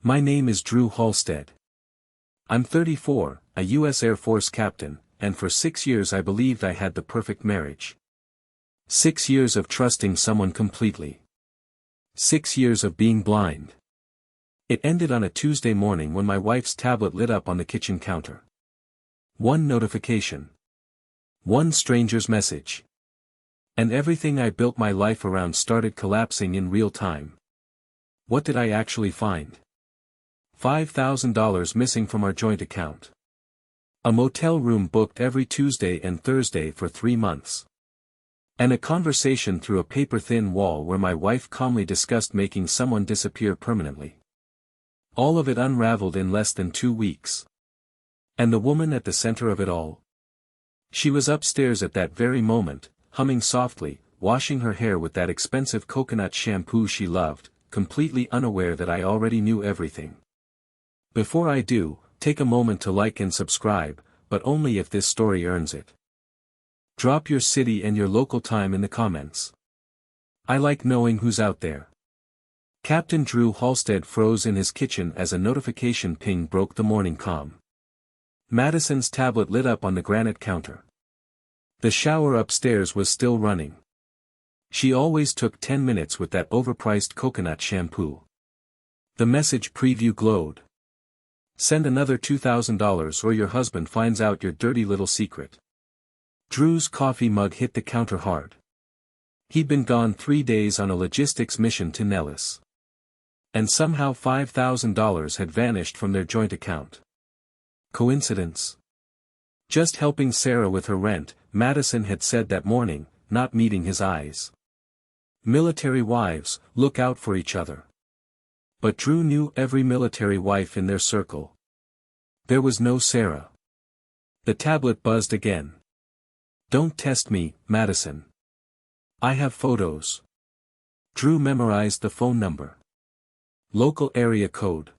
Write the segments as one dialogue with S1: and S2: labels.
S1: My name is Drew Halstead. I'm 34, a U.S. Air Force captain, and for 6 years I believed I had the perfect marriage. 6 years of trusting someone completely. 6 years of being blind. It ended on a Tuesday morning when my wife's tablet lit up on the kitchen counter. One notification. One stranger's message. And everything I built my life around started collapsing in real time. What did I actually find? $5,000 missing from our joint account. A motel room booked every Tuesday and Thursday for 3 months. And a conversation through a paper-thin wall where my wife calmly discussed making someone disappear permanently. All of it unraveled in less than 2 weeks. And the woman at the center of it all? She was upstairs at that very moment, humming softly, washing her hair with that expensive coconut shampoo she loved, completely unaware that I already knew everything. Before I do, take a moment to like and subscribe, but only if this story earns it. Drop your city and your local time in the comments. I like knowing who's out there. Captain Drew Halstead froze in his kitchen as a notification ping broke the morning calm. Madison's tablet lit up on the granite counter. The shower upstairs was still running. She always took 10 minutes with that overpriced coconut shampoo. The message preview glowed. Send another $2,000 or your husband finds out your dirty little secret. Drew's coffee mug hit the counter hard. He'd been gone 3 days on a logistics mission to Nellis. And somehow $5,000 had vanished from their joint account. Coincidence? Just helping Sarah with her rent, Madison had said that morning, not meeting his eyes. Military wives, look out for each other. But Drew knew every military wife in their circle. There was no Sarah. The tablet buzzed again. Don't test me, Madison. I have photos. Drew memorized the phone number. Local area code.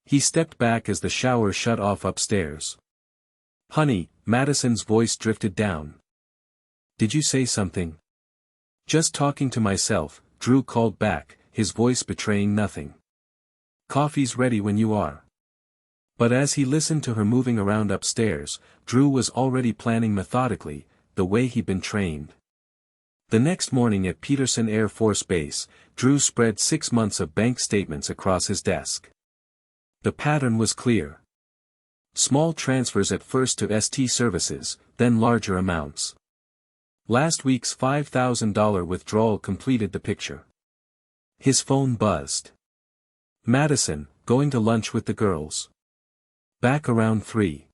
S1: He stepped back as the shower shut off upstairs. Honey, Madison's voice drifted down. Did you say something? Just talking to myself, Drew called back, his voice betraying nothing. Coffee's ready when you are. But as he listened to her moving around upstairs, Drew was already planning methodically, the way he'd been trained. The next morning at Peterson Air Force Base, Drew spread 6 months of bank statements across his desk. The pattern was clear. Small transfers at first to ST Services, then larger amounts. Last week's $5,000 withdrawal completed the picture. His phone buzzed. Madison, going to lunch with the girls. Back around 3.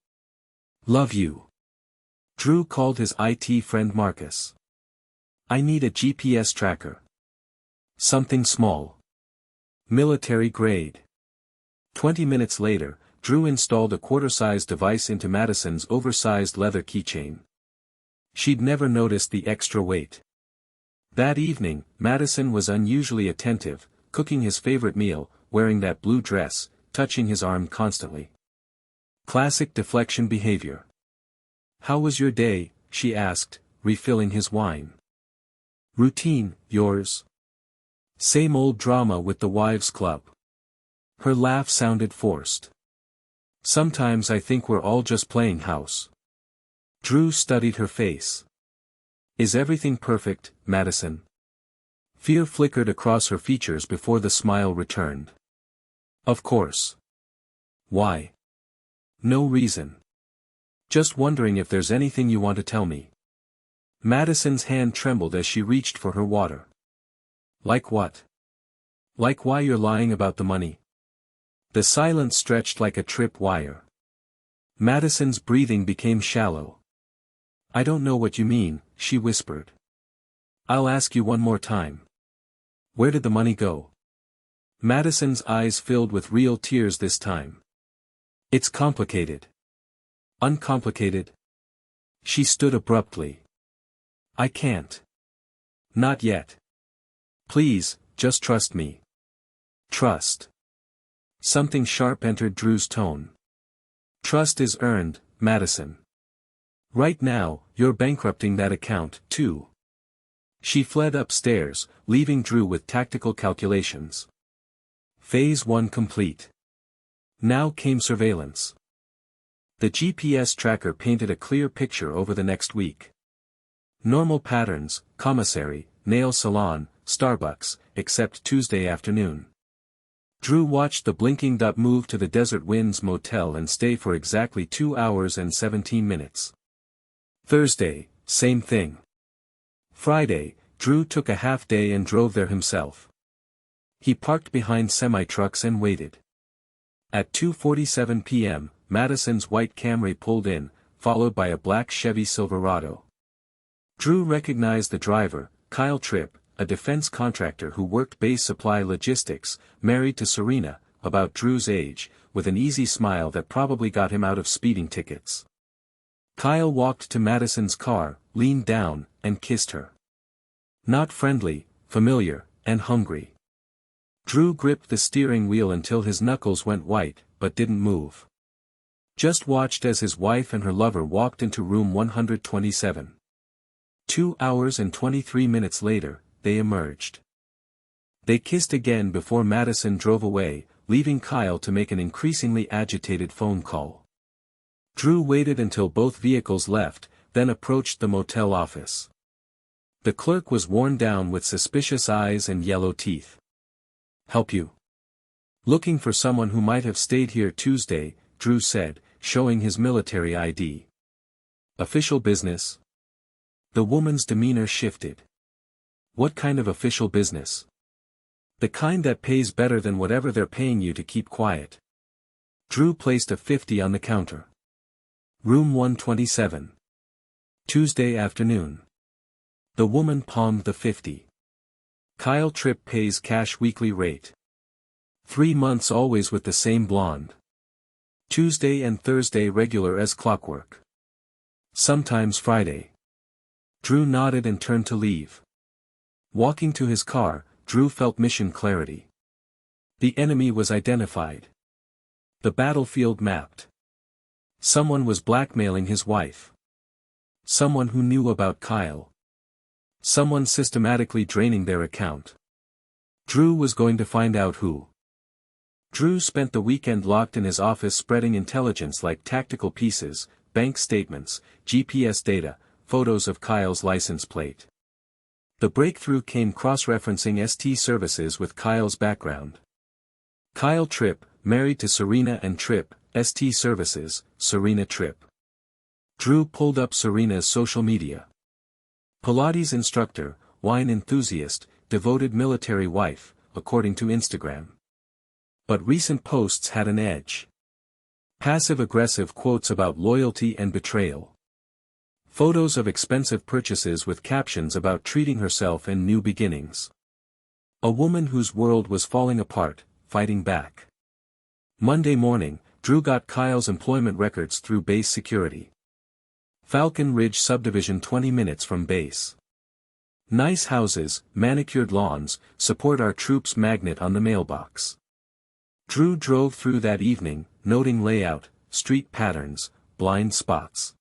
S1: Love you. Drew called his IT friend Marcus. I need a GPS tracker. Something small. Military grade. 20 minutes later, Drew installed a quarter-sized device into Madison's oversized leather keychain. She'd never noticed the extra weight. That evening, Madison was unusually attentive, cooking his favorite meal, wearing that blue dress, touching his arm constantly. Classic deflection behavior. How was your day? She asked, refilling his wine. Routine, yours? Same old drama with the wives' club. Her laugh sounded forced. Sometimes I think we're all just playing house. Drew studied her face. Is everything perfect, Madison? Fear flickered across her features before the smile returned. Of course. Why? No reason. Just wondering if there's anything you want to tell me. Madison's hand trembled as she reached for her water. Like what? Like why you're lying about the money? The silence stretched like a trip wire. Madison's breathing became shallow. I don't know what you mean, she whispered. I'll ask you one more time. Where did the money go? Madison's eyes filled with real tears this time. It's complicated. Uncomplicated? She stood abruptly. I can't. Not yet. Please, just trust me. Trust. Something sharp entered Drew's tone. Trust is earned, Madison. Right now, you're bankrupting that account, too. She fled upstairs, leaving Drew with tactical calculations. Phase 1 complete. Now came surveillance. The GPS tracker painted a clear picture over the next week. Normal patterns, commissary, nail salon, Starbucks, except Tuesday afternoon. Drew watched the blinking dot move to the Desert Winds Motel and stay for exactly 2 hours and 17 minutes. Thursday, same thing. Friday, Drew took a half day and drove there himself. He parked behind semi-trucks and waited. At 2:47 p.m., Madison's white Camry pulled in, followed by a black Chevy Silverado. Drew recognized the driver, Kyle Tripp, a defense contractor who worked Base Supply Logistics, married to Serena, about Drew's age, with an easy smile that probably got him out of speeding tickets. Kyle walked to Madison's car, leaned down, and kissed her. Not friendly, familiar, and hungry. Drew gripped the steering wheel until his knuckles went white, but didn't move. Just watched as his wife and her lover walked into room 127. 2 hours and 23 minutes later, they emerged. They kissed again before Madison drove away, leaving Kyle to make an increasingly agitated phone call. Drew waited until both vehicles left, then approached the motel office. The clerk was worn down with suspicious eyes and yellow teeth. "Help you?" "Looking for someone who might have stayed here Tuesday," Drew said, showing his military ID. "Official business?" The woman's demeanor shifted. "What kind of official business?" "The kind that pays better than whatever they're paying you to keep quiet." Drew placed a 50 on the counter. Room 127. Tuesday afternoon. The woman palmed the 50. "Kyle Tripp pays cash weekly rate. 3 months always with the same blonde. Tuesday and Thursday regular as clockwork. Sometimes Friday." Drew nodded and turned to leave. Walking to his car, Drew felt mission clarity. The enemy was identified. The battlefield mapped. Someone was blackmailing his wife. Someone who knew about Kyle. Someone systematically draining their account. Drew was going to find out who. Drew spent the weekend locked in his office spreading intelligence like tactical pieces, bank statements, GPS data, photos of Kyle's license plate. The breakthrough came cross-referencing ST Services with Kyle's background. Kyle Tripp, married to Serena and Tripp, ST Services, Serena Tripp. Drew pulled up Serena's social media. Pilates instructor, wine enthusiast, devoted military wife, according to Instagram. But recent posts had an edge. Passive-aggressive quotes about loyalty and betrayal. Photos of expensive purchases with captions about treating herself and new beginnings. A woman whose world was falling apart, fighting back. Monday morning, Drew got Kyle's employment records through base security. Falcon Ridge subdivision 20 minutes from base. Nice houses, manicured lawns, support our troops magnet on the mailbox. Drew drove through that evening, noting layout, street patterns, blind spots.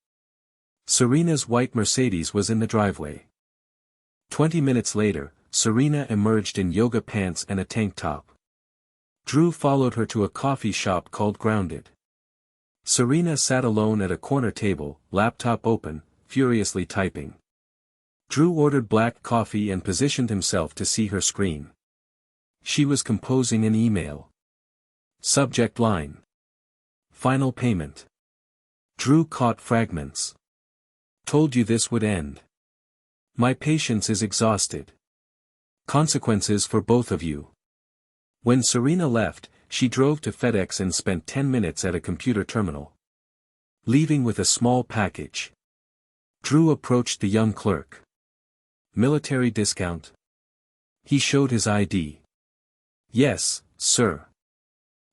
S1: Serena's white Mercedes was in the driveway. 20 minutes later, Serena emerged in yoga pants and a tank top. Drew followed her to a coffee shop called Grounded. Serena sat alone at a corner table, laptop open, furiously typing. Drew ordered black coffee and positioned himself to see her screen. She was composing an email. Subject line: Final payment. Drew caught fragments. Told you this would end. My patience is exhausted. Consequences for both of you. When Serena left, she drove to FedEx and spent 10 minutes at a computer terminal. Leaving with a small package. Drew approached the young clerk. Military discount? He showed his ID. Yes, sir.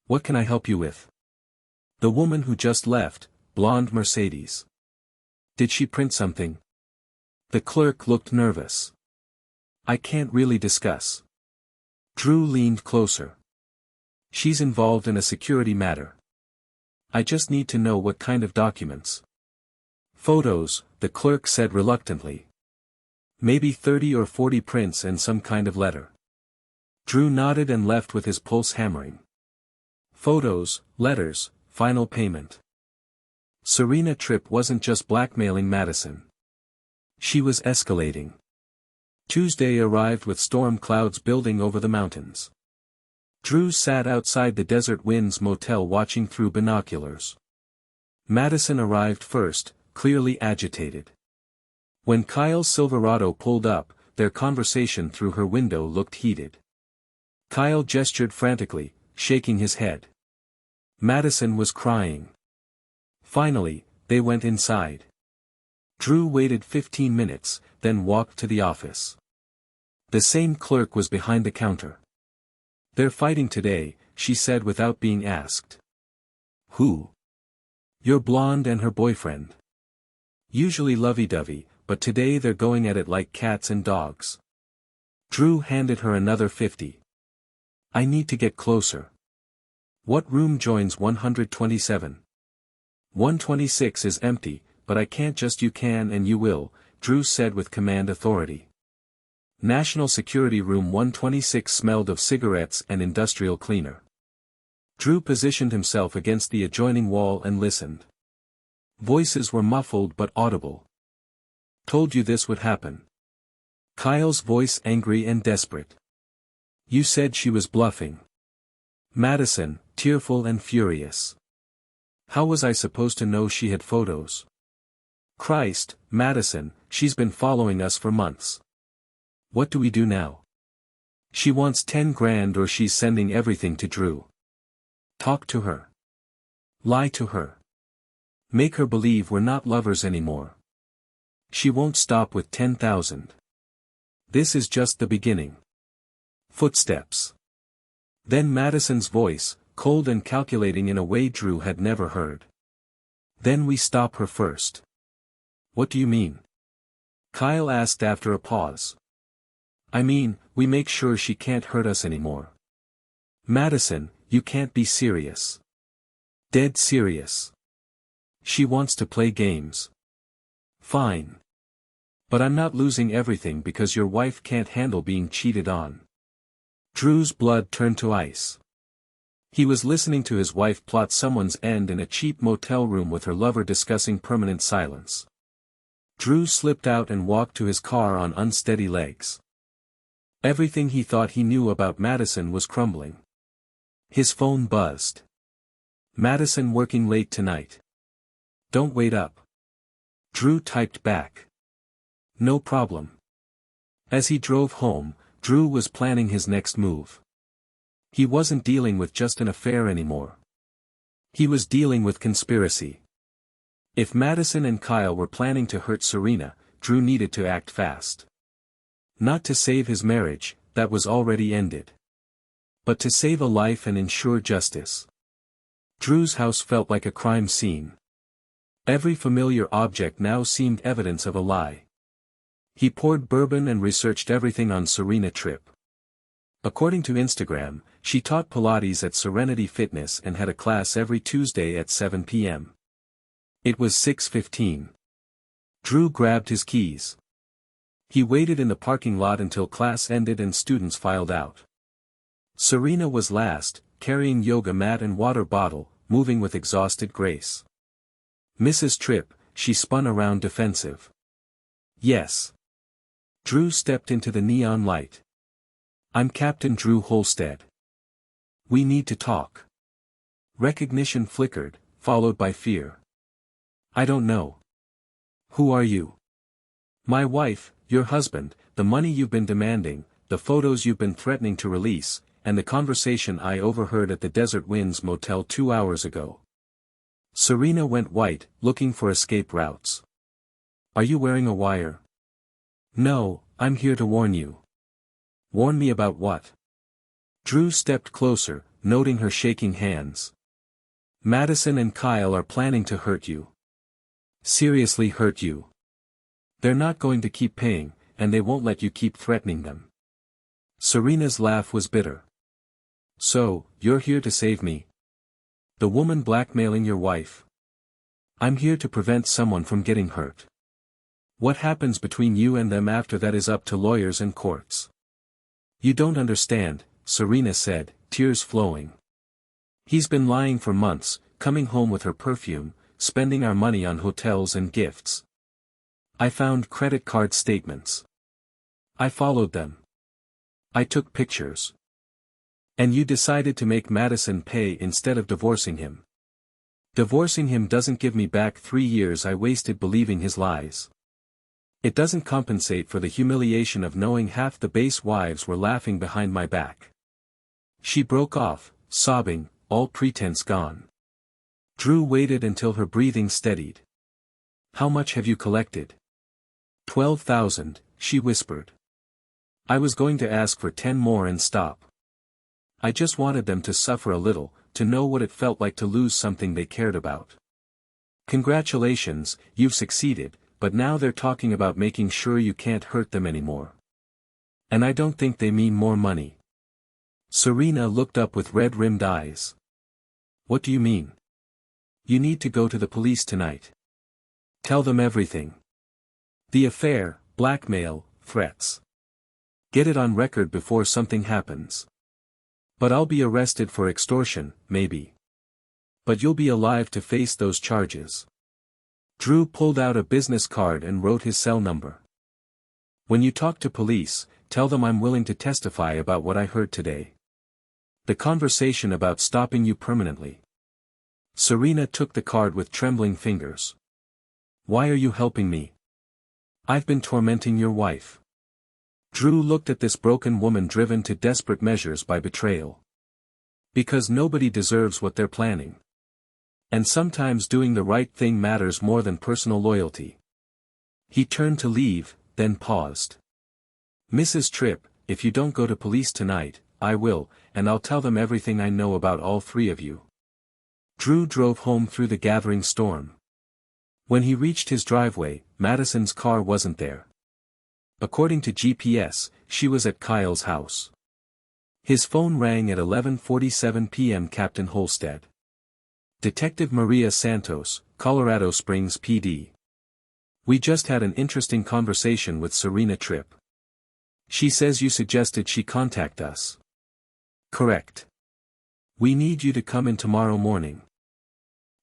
S1: What can I help you with? The woman who just left, blonde Mercedes. Did she print something? The clerk looked nervous. I can't really discuss. Drew leaned closer. She's involved in a security matter. I just need to know what kind of documents. Photos, the clerk said reluctantly. Maybe 30 or 40 prints and some kind of letter. Drew nodded and left with his pulse hammering. Photos, letters, final payment. Serena Tripp wasn't just blackmailing Madison. She was escalating. Tuesday arrived with storm clouds building over the mountains. Drew sat outside the Desert Winds Motel watching through binoculars. Madison arrived first, clearly agitated. When Kyle's Silverado pulled up, their conversation through her window looked heated. Kyle gestured frantically, shaking his head. Madison was crying. Finally, they went inside. Drew waited 15 minutes, then walked to the office. The same clerk was behind the counter. "They're fighting today," she said without being asked. "Who?" "Your blonde and her boyfriend. Usually lovey-dovey, but today they're going at it like cats and dogs." Drew handed her another 50. "I need to get closer." "What room joins 127? 126 is empty, but I can't just." "You can and you will," Drew said with command authority. National Security Room 126 smelled of cigarettes and industrial cleaner. Drew positioned himself against the adjoining wall and listened. Voices were muffled but audible. "Told you this would happen." Kyle's voice angry and desperate. "You said she was bluffing." Madison, tearful and furious. "How was I supposed to know she had photos?" "Christ, Madison, she's been following us for months. What do we do now?" "She wants 10 grand or she's sending everything to Drew." "Talk to her. Lie to her. Make her believe we're not lovers anymore. She won't stop with 10,000. This is just the beginning." Footsteps. Then Madison's voice, cold and calculating in a way Drew had never heard. "Then we stop her first." "What do you mean?" Kyle asked after a pause. "I mean, we make sure she can't hurt us anymore." "Madison, you can't be serious." "Dead serious. She wants to play games." "Fine. But I'm not losing everything because your wife can't handle being cheated on." Drew's blood turned to ice. He was listening to his wife plot someone's end in a cheap motel room with her lover discussing permanent silence. Drew slipped out and walked to his car on unsteady legs. Everything he thought he knew about Madison was crumbling. His phone buzzed. "Madison working late tonight. Don't wait up." Drew typed back. "No problem." As he drove home, Drew was planning his next move. He wasn't dealing with just an affair anymore. He was dealing with conspiracy. If Madison and Kyle were planning to hurt Serena, Drew needed to act fast. Not to save his marriage, that was already ended. But to save a life and ensure justice. Drew's house felt like a crime scene. Every familiar object now seemed evidence of a lie. He poured bourbon and researched everything on Serena Tripp. According to Instagram, she taught Pilates at Serenity Fitness and had a class every Tuesday at 7 p.m. It was 6:15. Drew grabbed his keys. He waited in the parking lot until class ended and students filed out. Serena was last, carrying yoga mat and water bottle, moving with exhausted grace. "Mrs. Tripp," she spun around defensive. "Yes." Drew stepped into the neon light. "I'm Captain Drew Holstead. We need to talk." Recognition flickered, followed by fear. "I don't know. Who are you?" "My wife, your husband, the money you've been demanding, the photos you've been threatening to release, and the conversation I overheard at the Desert Winds Motel 2 hours ago." Serena went white, looking for escape routes. "Are you wearing a wire?" "No, I'm here to warn you." "Warn me about what?" Drew stepped closer, noting her shaking hands. "Madison and Kyle are planning to hurt you. Seriously hurt you. They're not going to keep paying, and they won't let you keep threatening them." Serena's laugh was bitter. "So, you're here to save me? The woman blackmailing your wife?" "I'm here to prevent someone from getting hurt. What happens between you and them after that is up to lawyers and courts." "You don't understand," Serena said, tears flowing. He's been lying for months, coming home with her perfume, spending our money on hotels and gifts. I found credit card statements. I followed them. I took pictures. And you decided to make Madison pay instead of divorcing him. Divorcing him doesn't give me back 3 years I wasted believing his lies. It doesn't compensate for the humiliation of knowing half the base wives were laughing behind my back. She broke off, sobbing, all pretense gone. Drew waited until her breathing steadied. How much have you collected? 12,000, she whispered. I was going to ask for 10 more and stop. I just wanted them to suffer a little, to know what it felt like to lose something they cared about. Congratulations, you've succeeded, but now they're talking about making sure you can't hurt them anymore. And I don't think they mean more money. Serena looked up with red-rimmed eyes. What do you mean? You need to go to the police tonight. Tell them everything. The affair, blackmail, threats. Get it on record before something happens. But I'll be arrested for extortion, maybe. But you'll be alive to face those charges. Drew pulled out a business card and wrote his cell number. When you talk to police, tell them I'm willing to testify about what I heard today. The conversation about stopping you permanently. Serena took the card with trembling fingers. Why are you helping me? I've been tormenting your wife. Drew looked at this broken woman driven to desperate measures by betrayal. Because nobody deserves what they're planning. And sometimes doing the right thing matters more than personal loyalty. He turned to leave, then paused. Mrs. Tripp, if you don't go to police tonight, I will, and I'll tell them everything I know about all 3 of you. Drew drove home through the gathering storm. When he reached his driveway, Madison's car wasn't there. According to GPS, she was at Kyle's house. His phone rang at 11:47 p.m. Captain Holstead. Detective Maria Santos, Colorado Springs PD. We just had an interesting conversation with Serena Tripp. She says you suggested she contact us. Correct. We need you to come in tomorrow morning.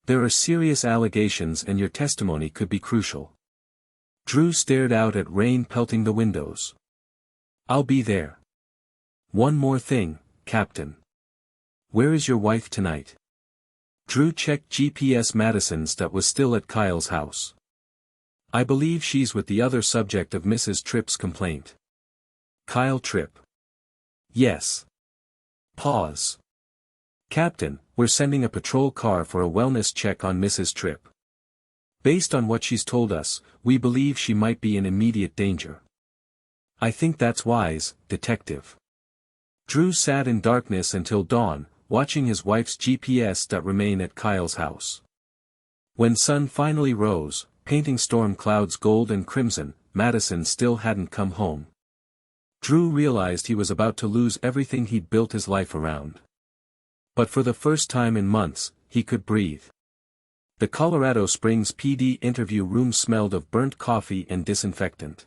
S1: There are serious allegations and your testimony could be crucial. Drew stared out at rain pelting the windows. I'll be there. One more thing, Captain. Where is your wife tonight? Drew checked GPS. Madison's that was still at Kyle's house. I believe she's with the other subject of Mrs. Tripp's complaint. Kyle Tripp. Yes. Pause. Captain, we're sending a patrol car for a wellness check on Mrs. Tripp. Based on what she's told us, we believe she might be in immediate danger. I think that's wise, Detective. Drew sat in darkness until dawn, watching his wife's GPS that remain at Kyle's house. When sun finally rose, painting storm clouds gold and crimson, Madison still hadn't come home. Drew realized he was about to lose everything he'd built his life around. But for the first time in months, he could breathe. The Colorado Springs PD interview room smelled of burnt coffee and disinfectant.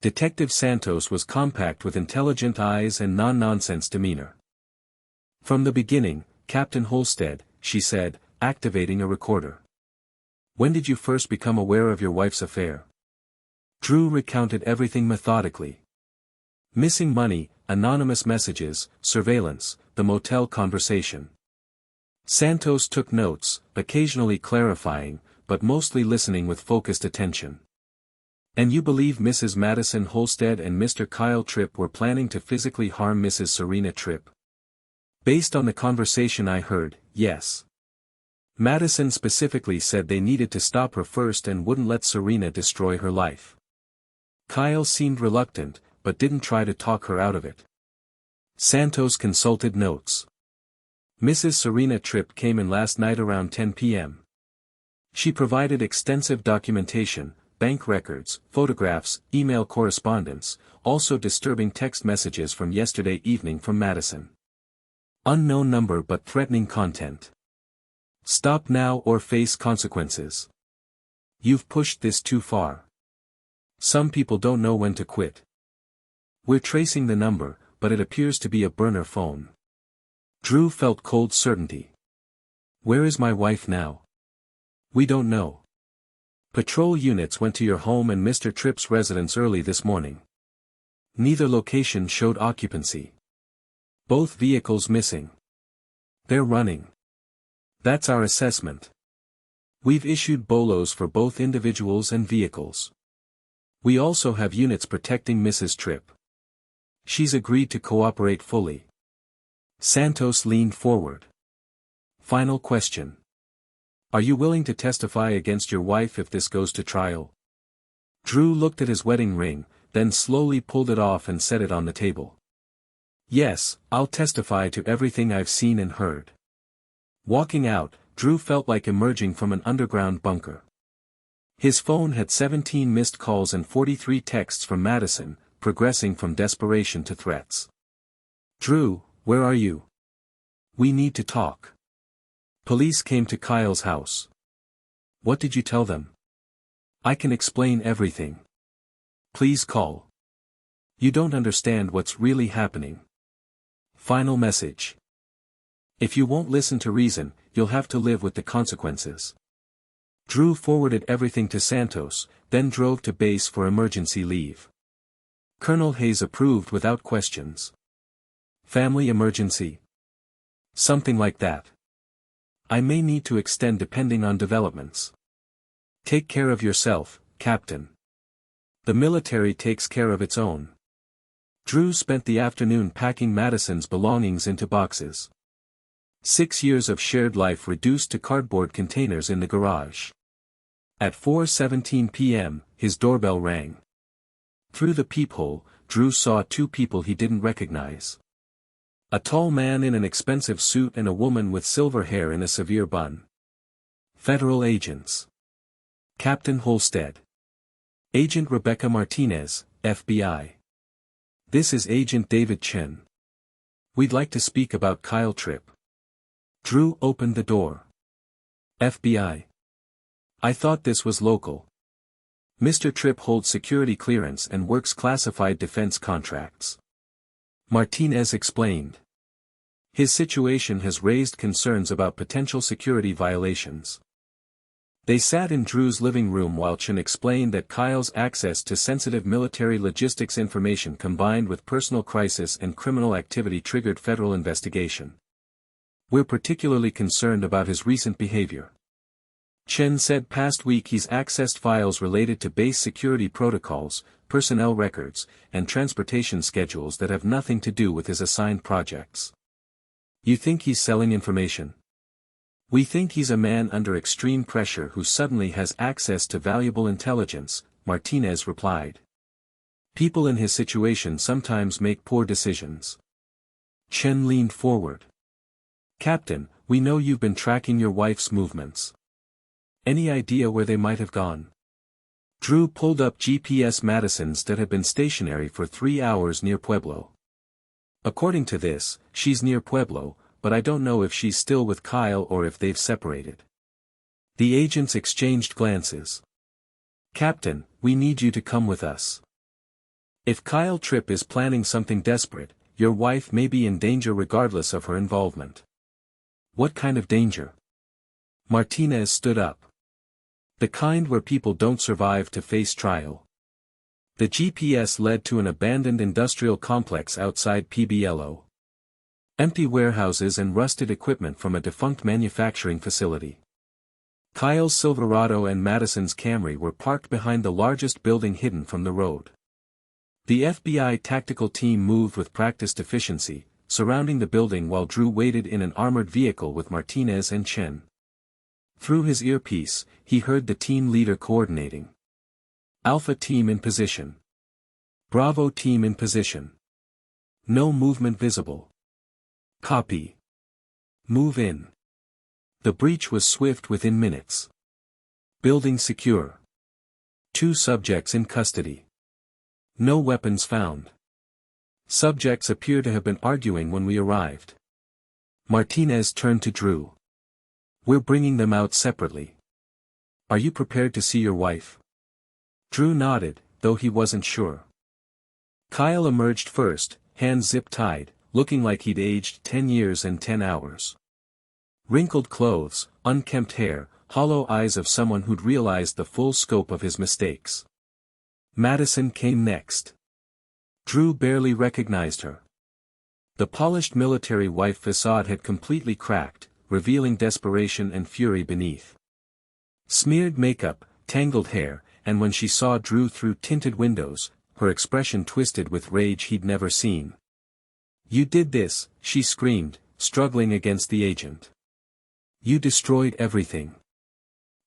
S1: Detective Santos was compact with intelligent eyes and non-nonsense demeanor. From the beginning, Captain Holstead, she said, activating a recorder. When did you first become aware of your wife's affair? Drew recounted everything methodically. Missing money, anonymous messages, surveillance, the motel conversation. Santos took notes, occasionally clarifying, but mostly listening with focused attention. And you believe Mrs. Madison Holstead and Mr. Kyle Tripp were planning to physically harm Mrs. Serena Tripp? Based on the conversation I heard, yes. Madison specifically said they needed to stop her first and wouldn't let Serena destroy her life. Kyle seemed reluctant, but didn't try to talk her out of it. Santos consulted notes. Mrs. Serena Tripp came in last night around 10 p.m. She provided extensive documentation, bank records, photographs, email correspondence, also disturbing text messages from yesterday evening from Madison. Unknown number but threatening content. Stop now or face consequences. You've pushed this too far. Some people don't know when to quit. We're tracing the number, but it appears to be a burner phone. Drew felt cold certainty. Where is my wife now? We don't know. Patrol units went to your home and Mr. Tripp's residence early this morning. Neither location showed occupancy. Both vehicles missing. They're running. That's our assessment. We've issued BOLOs for both individuals and vehicles. We also have units protecting Mrs. Tripp. She's agreed to cooperate fully. Santos leaned forward. Final question. Are you willing to testify against your wife if this goes to trial? Drew looked at his wedding ring, then slowly pulled it off and set it on the table. Yes, I'll testify to everything I've seen and heard. Walking out, Drew felt like emerging from an underground bunker. His phone had 17 missed calls and 43 texts from Madison, progressing from desperation to threats. Drew, where are you? We need to talk. Police came to Kyle's house. What did you tell them? I can explain everything. Please call. You don't understand what's really happening. Final message. If you won't listen to reason, you'll have to live with the consequences. Drew forwarded everything to Santos, then drove to base for emergency leave. Colonel Hayes approved without questions. Family emergency? Something like that. I may need to extend depending on developments. Take care of yourself, Captain. The military takes care of its own. Drew spent the afternoon packing Madison's belongings into boxes. 6 years of shared life reduced to cardboard containers in the garage. At 4:17 p.m., his doorbell rang. Through the peephole, Drew saw two people he didn't recognize. A tall man in an expensive suit and a woman with silver hair in a severe bun. Federal agents. Captain Holstead. Agent Rebecca Martinez, FBI. This is Agent David Chen. We'd like to speak about Kyle Tripp. Drew opened the door. FBI. I thought this was local. Mr. Tripp holds security clearance and works classified defense contracts. Martinez explained. His situation has raised concerns about potential security violations. They sat in Drew's living room while Chen explained that Kyle's access to sensitive military logistics information combined with personal crisis and criminal activity triggered federal investigation. We're particularly concerned about his recent behavior. Chen said past week he's accessed files related to base security protocols, personnel records, and transportation schedules that have nothing to do with his assigned projects. You think he's selling information? We think he's a man under extreme pressure who suddenly has access to valuable intelligence, Martinez replied. People in his situation sometimes make poor decisions. Chen leaned forward. Captain, we know you've been tracking your wife's movements. Any idea where they might have gone? Drew pulled up GPS Madison's that had been stationary for 3 hours near Pueblo. According to this, she's near Pueblo, but I don't know if she's still with Kyle or if they've separated. The agents exchanged glances. Captain, we need you to come with us. If Kyle Tripp is planning something desperate, your wife may be in danger regardless of her involvement. What kind of danger? Martinez stood up. The kind where people don't survive to face trial. The GPS led to an abandoned industrial complex outside Pueblo. Empty warehouses and rusted equipment from a defunct manufacturing facility. Kyle's Silverado and Madison's Camry were parked behind the largest building hidden from the road. The FBI tactical team moved with practiced efficiency, surrounding the building while Drew waited in an armored vehicle with Martinez and Chen. Through his earpiece, he heard the team leader coordinating. Alpha team in position. Bravo team in position. No movement visible. Copy. Move in. The breach was swift within minutes. Building secure. 2 subjects in custody. No weapons found. Subjects appear to have been arguing when we arrived. Martinez turned to Drew. We're bringing them out separately. Are you prepared to see your wife? Drew nodded, though he wasn't sure. Kyle emerged first, hands zip-tied, looking like he'd aged 10 years and 10 hours. Wrinkled clothes, unkempt hair, hollow eyes of someone who'd realized the full scope of his mistakes. Madison came next. Drew barely recognized her. The polished military wife facade had completely cracked, revealing desperation and fury beneath. Smeared makeup, tangled hair, and when she saw Drew through tinted windows, her expression twisted with rage he'd never seen. "You did this," she screamed, struggling against the agent. "You destroyed everything."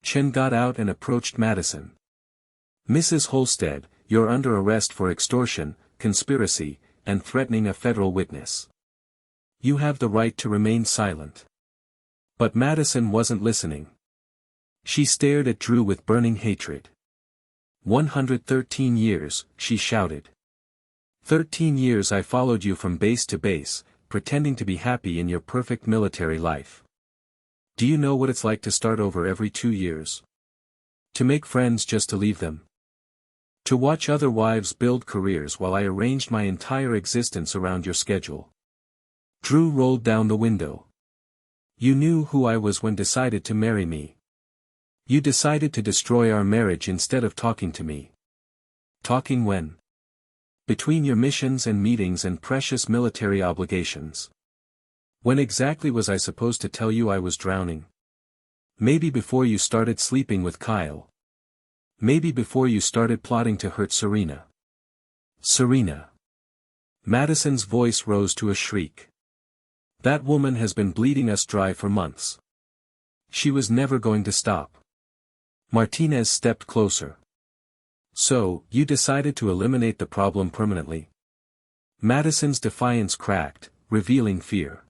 S1: Chen got out and approached Madison. "Mrs. Holstead, you're under arrest for extortion, conspiracy, and threatening a federal witness. You have the right to remain silent." But Madison wasn't listening. She stared at Drew with burning hatred. 113 years, she shouted. 13 years I followed you from base to base, pretending to be happy in your perfect military life. Do you know what it's like to start over every 2 years? To make friends just to leave them? To watch other wives build careers while I arranged my entire existence around your schedule. Drew rolled down the window. You knew who I was when decided to marry me. You decided to destroy our marriage instead of talking to me. Talking when? Between your missions and meetings and precious military obligations. When exactly was I supposed to tell you I was drowning? Maybe before you started sleeping with Kyle. Maybe before you started plotting to hurt Serena. Serena. Madison's voice rose to a shriek. That woman has been bleeding us dry for months. She was never going to stop. Martinez stepped closer. So, you decided to eliminate the problem permanently? Madison's defiance cracked, revealing fear.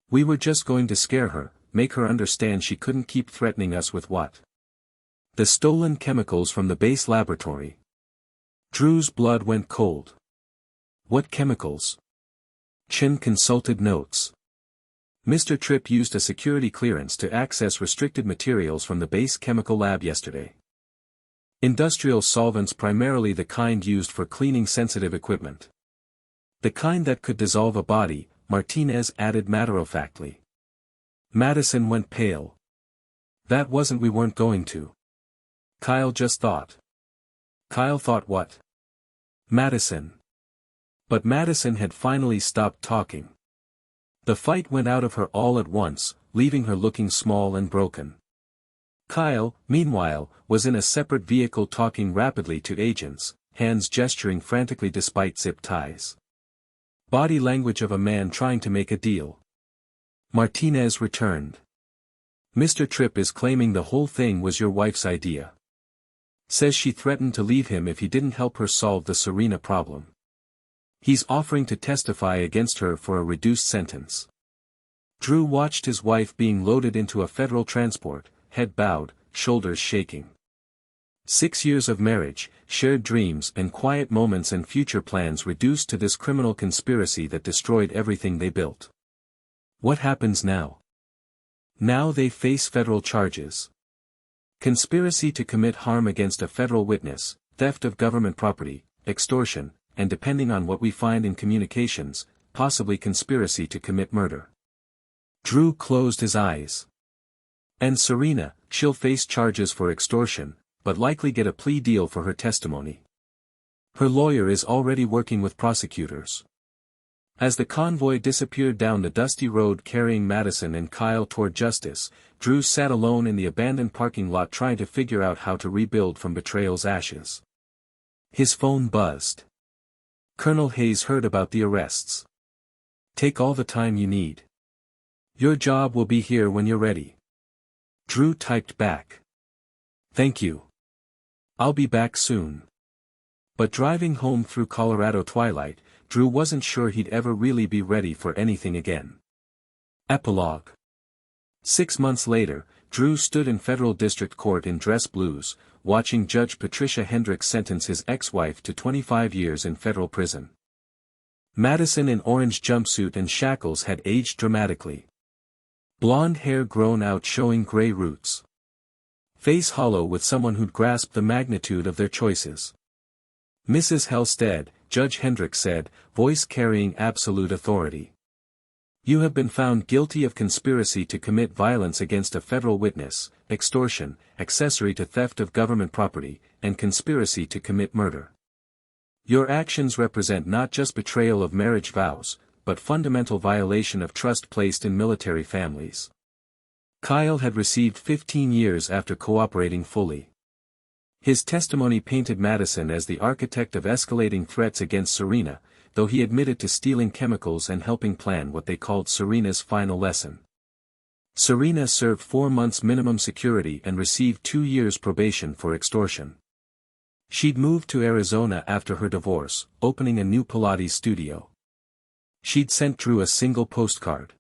S1: We were just going to scare her, make her understand she couldn't keep threatening us with what? The stolen chemicals from the base laboratory. Drew's blood went cold. What chemicals? Chen consulted notes. Mr. Tripp used a security clearance to access restricted materials from the base chemical lab yesterday. Industrial solvents, primarily the kind used for cleaning sensitive equipment. The kind that could dissolve a body, Martinez added matter-of-factly. Madison went pale. That wasn't we weren't going to. Kyle just thought. Kyle thought what? Madison. But Madison had finally stopped talking. The fight went out of her all at once, leaving her looking small and broken. Kyle, meanwhile, was in a separate vehicle talking rapidly to agents, hands gesturing frantically despite zip ties. Body language of a man trying to make a deal. Martinez returned. Mr. Tripp is claiming the whole thing was your wife's idea. Says she threatened to leave him if he didn't help her solve the Serena problem. He's offering to testify against her for a reduced sentence. Drew watched his wife being loaded into a federal transport, head bowed, shoulders shaking. 6 years of marriage, shared dreams and quiet moments and future plans reduced to this criminal conspiracy that destroyed everything they built. What happens now? Now they face federal charges. Conspiracy to commit harm against a federal witness, theft of government property, extortion, and depending on what we find in communications, possibly conspiracy to commit murder. Drew closed his eyes. And Serena, she'll face charges for extortion, but likely get a plea deal for her testimony. Her lawyer is already working with prosecutors. As the convoy disappeared down the dusty road carrying Madison and Kyle toward justice, Drew sat alone in the abandoned parking lot trying to figure out how to rebuild from betrayal's ashes. His phone buzzed. Colonel Hayes heard about the arrests. Take all the time you need. Your job will be here when you're ready. Drew typed back. Thank you. I'll be back soon. But driving home through Colorado twilight, Drew wasn't sure he'd ever really be ready for anything again. Epilogue. 6 months later, Drew stood in federal district court in dress blues, watching Judge Patricia Hendricks sentence his ex-wife to 25 years in federal prison. Madison in orange jumpsuit and shackles had aged dramatically. Blonde hair grown out showing gray roots. Face hollow with someone who'd grasped the magnitude of their choices. Mrs. Halstead, Judge Hendrick said, voice carrying absolute authority. You have been found guilty of conspiracy to commit violence against a federal witness, extortion, accessory to theft of government property, and conspiracy to commit murder. Your actions represent not just betrayal of marriage vows, but fundamental violation of trust placed in military families. Kyle had received 15 years after cooperating fully. His testimony painted Madison as the architect of escalating threats against Serena, though he admitted to stealing chemicals and helping plan what they called Serena's final lesson. Serena served 4 months minimum security and received 2 years probation for extortion. She'd moved to Arizona after her divorce, opening a new Pilates studio. She'd sent Drew a single postcard.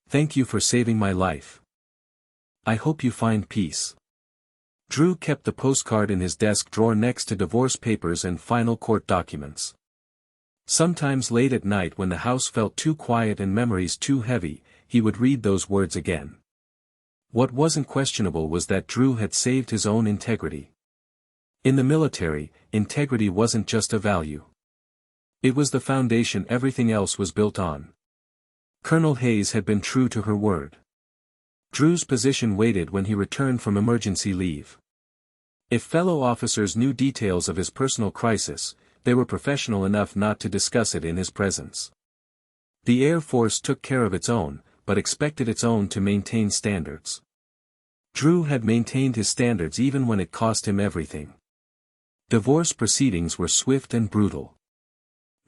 S1: Thank you for saving my life. I hope you find peace. Drew kept the postcard in his desk drawer next to divorce papers and final court documents. Sometimes late at night when the house felt too quiet and memories too heavy, he would read those words again. What wasn't questionable was that Drew had saved his own integrity. In the military, integrity wasn't just a value. It was the foundation everything else was built on. Colonel Hayes had been true to her word. Drew's position waited when he returned from emergency leave. If fellow officers knew details of his personal crisis, they were professional enough not to discuss it in his presence. The Air Force took care of its own, but expected its own to maintain standards. Drew had maintained his standards even when it cost him everything. Divorce proceedings were swift and brutal.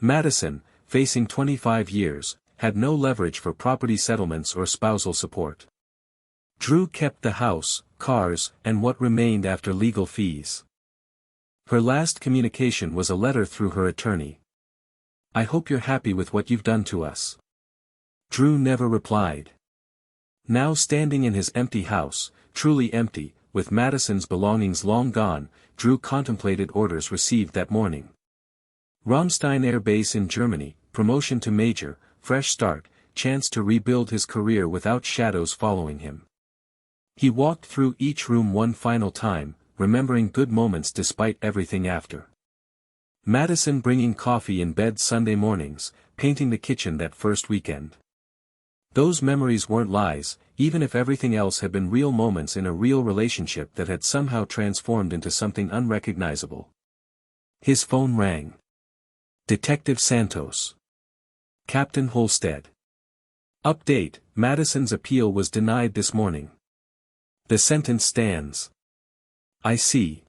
S1: Madison, facing 25 years, had no leverage for property settlements or spousal support. Drew kept the house, cars, and what remained after legal fees. Her last communication was a letter through her attorney. I hope you're happy with what you've done to us. Drew never replied. Now standing in his empty house, truly empty, with Madison's belongings long gone, Drew contemplated orders received that morning. Ramstein Air Base in Germany, promotion to major, fresh start, chance to rebuild his career without shadows following him. He walked through each room one final time, remembering good moments despite everything after. Madison bringing coffee in bed Sunday mornings, painting the kitchen that first weekend. Those memories weren't lies, even if everything else had been real moments in a real relationship that had somehow transformed into something unrecognizable. His phone rang. Detective Santos. Captain Holstead. Update, Madison's appeal was denied this morning. The sentence stands. I see.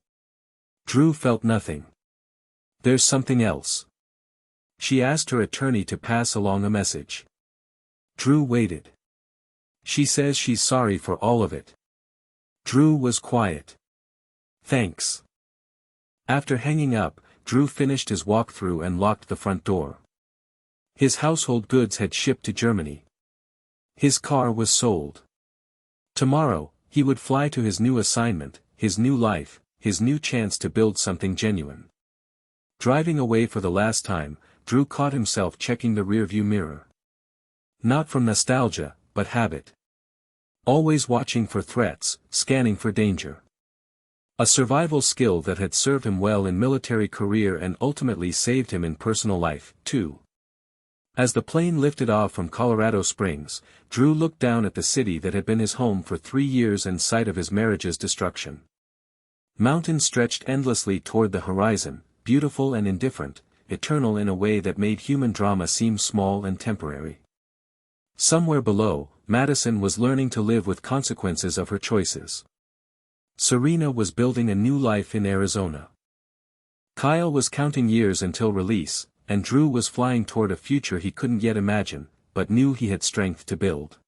S1: Drew felt nothing. There's something else. She asked her attorney to pass along a message. Drew waited. She says she's sorry for all of it. Drew was quiet. Thanks. After hanging up, Drew finished his walkthrough and locked the front door. His household goods had shipped to Germany. His car was sold. Tomorrow, he would fly to his new assignment, his new life, his new chance to build something genuine. Driving away for the last time, Drew caught himself checking the rearview mirror. Not from nostalgia, but habit. Always watching for threats, scanning for danger. A survival skill that had served him well in military career and ultimately saved him in personal life, too. As the plane lifted off from Colorado Springs, Drew looked down at the city that had been his home for 3 years and site of his marriage's destruction. Mountains stretched endlessly toward the horizon, beautiful and indifferent, eternal in a way that made human drama seem small and temporary. Somewhere below, Madison was learning to live with consequences of her choices. Serena was building a new life in Arizona. Kyle was counting years until release, and Drew was flying toward a future he couldn't yet imagine, but knew he had strength to build.